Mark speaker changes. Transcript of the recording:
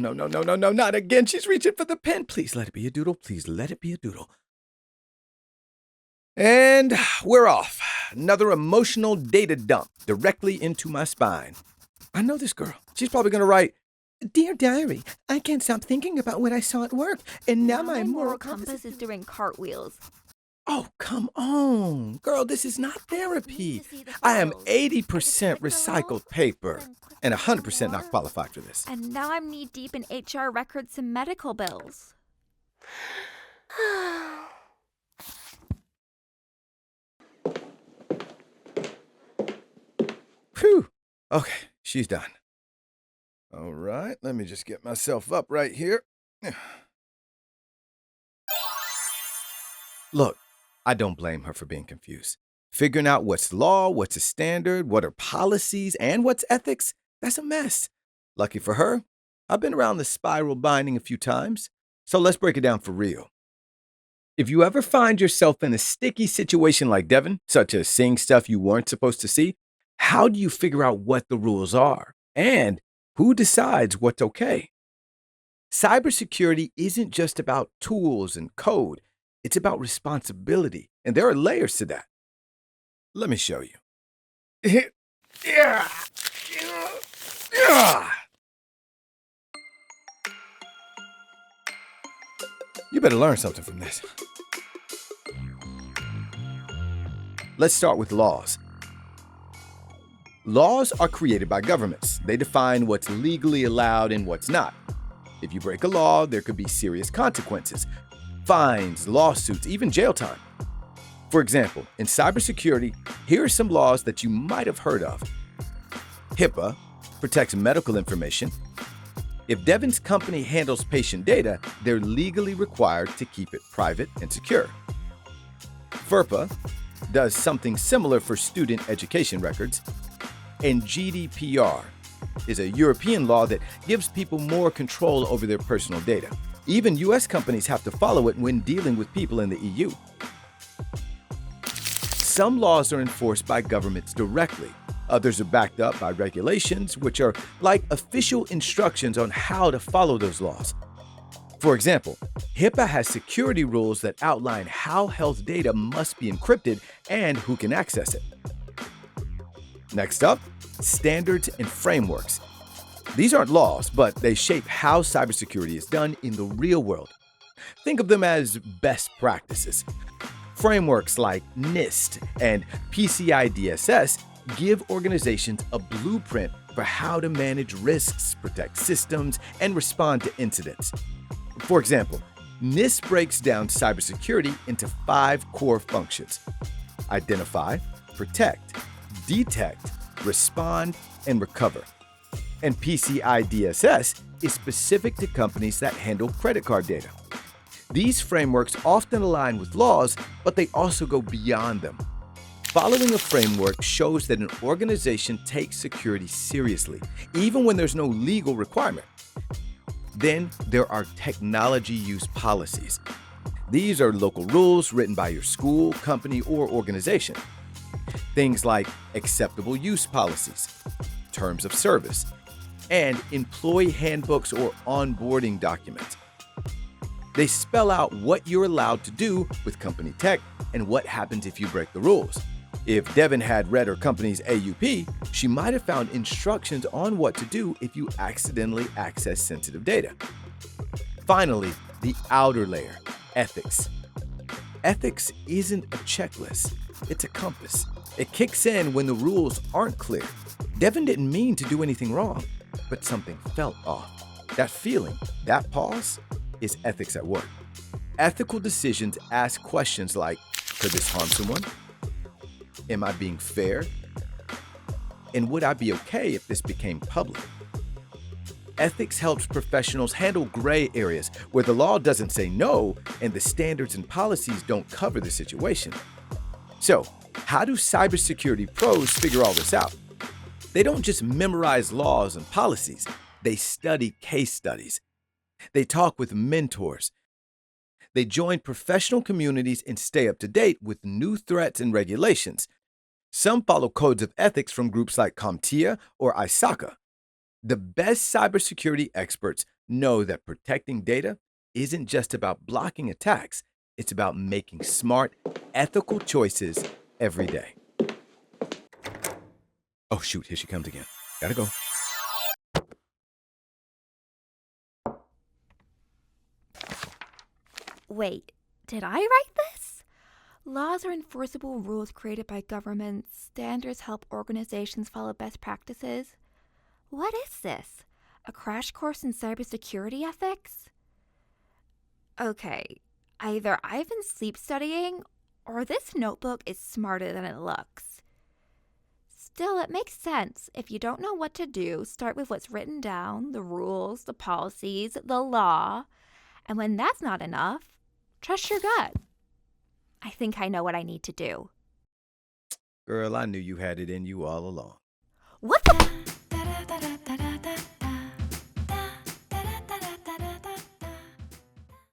Speaker 1: no, no, no, no, no, not again. She's reaching for the pen. Please let it be a doodle. Please let it be a doodle. And we're off. Another emotional data dump directly into my spine. I know this girl. She's probably going to write, "Dear Diary, I can't stop thinking about what I saw at work, and now my moral
Speaker 2: compass is doing cartwheels.
Speaker 1: Oh, come on. Girl, this is not therapy. I am 80% recycled paper and 100% not qualified for this.
Speaker 2: And now I'm knee-deep in HR records and medical bills.
Speaker 1: Phew. Okay, she's done. All right, let me just get myself up right here. Look, I don't blame her for being confused. Figuring out what's law, what's a standard, what are policies, and what's ethics, that's a mess. Lucky for her, I've been around the spiral binding a few times, so let's break it down for real. If you ever find yourself in a sticky situation like Devin, such as seeing stuff you weren't supposed to see, how do you figure out what the rules are? And who decides what's okay? Cybersecurity isn't just about tools and code. It's about responsibility, and there are layers to that. Let me show you. You better learn something from this. Let's start with laws. Laws are created by governments. They define what's legally allowed and what's not. If you break a law, there could be serious consequences. Fines, lawsuits, even jail time. For example, in cybersecurity, here are some laws that you might have heard of. HIPAA protects medical information. If Devin's company handles patient data, they're legally required to keep it private and secure. FERPA does something similar for student education records. And GDPR is a European law that gives people more control over their personal data. Even US companies have to follow it when dealing with people in the EU. Some laws are enforced by governments directly. Others are backed up by regulations, which are like official instructions on how to follow those laws. For example, HIPAA has security rules that outline how health data must be encrypted and who can access it. Next up, standards and frameworks. These aren't laws, but they shape how cybersecurity is done in the real world. Think of them as best practices. Frameworks like NIST and PCI DSS give organizations a blueprint for how to manage risks, protect systems, and respond to incidents. For example, NIST breaks down cybersecurity into 5 core functions: identify, protect, detect, respond, and recover. And PCI DSS is specific to companies that handle credit card data. These frameworks often align with laws, but they also go beyond them. Following a framework shows that an organization takes security seriously, even when there's no legal requirement. Then there are technology use policies. These are local rules written by your school, company, or organization. Things like acceptable use policies, terms of service, and employee handbooks or onboarding documents. They spell out what you're allowed to do with company tech and what happens if you break the rules. If Devin had read her company's AUP, she might have found instructions on what to do if you accidentally access sensitive data. Finally, the outer layer, ethics. Ethics isn't a checklist, it's a compass. It kicks in when the rules aren't clear. Devin didn't mean to do anything wrong, but something felt off. That feeling, that pause, is ethics at work. Ethical decisions ask questions like, could this harm someone? Am I being fair? And would I be okay if this became public? Ethics helps professionals handle gray areas where the law doesn't say no and the standards and policies don't cover the situation. So, how do cybersecurity pros figure all this out? They don't just memorize laws and policies, they study case studies. They talk with mentors. They join professional communities and stay up to date with new threats and regulations. Some follow codes of ethics from groups like CompTIA or ISACA. The best cybersecurity experts Know that protecting data isn't just about blocking attacks, it's about making smart, ethical choices every day. Oh, shoot, here she comes again. Gotta go.
Speaker 2: Wait, did I write this? Laws are enforceable rules created by governments. Standards help organizations follow best practices. What is this? A crash course in cybersecurity ethics? Okay, either I've been sleep studying or this notebook is smarter than it looks. Still, it makes sense. If you don't know what to do, start with what's written down, the rules, the policies, the law. And when that's not enough, trust your gut. I think I know what I need to do.
Speaker 1: Girl, I knew you had it in you all along.
Speaker 2: What the?